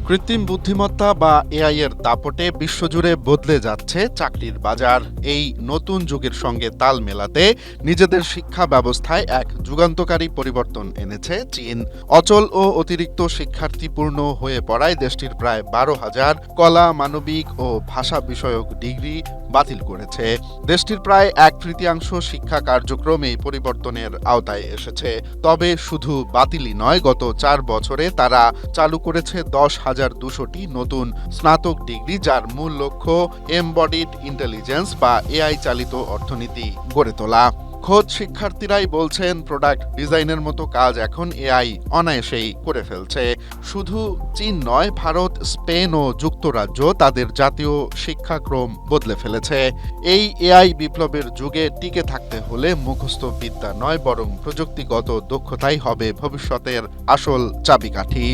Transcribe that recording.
কৃত্রিম বুদ্ধিমত্তা বা এআই এর দাপটে বিশ্বজুড়ে বদলে যাচ্ছে চাকরির বাজার। এই নতুন যুগের সঙ্গে তাল মেলাতে নিজেদের শিক্ষা ব্যবস্থায় এক যুগান্তকারী পরিবর্তন এনেছে চীন। অচল ও অতিরিক্ত শিক্ষার্থীপূর্ণ হয়ে পড়ায় দেশটির প্রায় 12,000 কলা, মানবিক ও ভাষা বিষয়ক ডিগ্রি বাতিল করেছে। দেশটির প্রায় 1/3 শিক্ষা কার্যক্রম এই পরিবর্তনের আওতায় এসেছে। তবে শুধু বাতিলই নয়, গত 4 বছরে তারা চালু করেছে 10,200টি নতুন স্নাতক ডিগ্রি, যার মূল লক্ষ্য এমবডিড ইন্টেলিজেন্স বা এআই চালিত অর্থনীতি গড়ে তোলা। খোদ শিক্ষার্থীরাই বলছেন, প্রোডাক্ট ডিজাইনের মতো কাজ এখন এআই অনায়াসেই করে ফেলছে। শুধু চীন নয়, ভারত, স্পেন ও যুক্তরাজ্য তাদের জাতীয় শিক্ষাক্রম বদলে ফেলেছে। এই এআই বিপ্লবের যুগে টিকে থাকতে হলে মুখস্থ বিদ্যা নয়, বরং প্রযুক্তিগত দক্ষতাই হবে ভবিষ্যতের আসল চাবিকাঠি।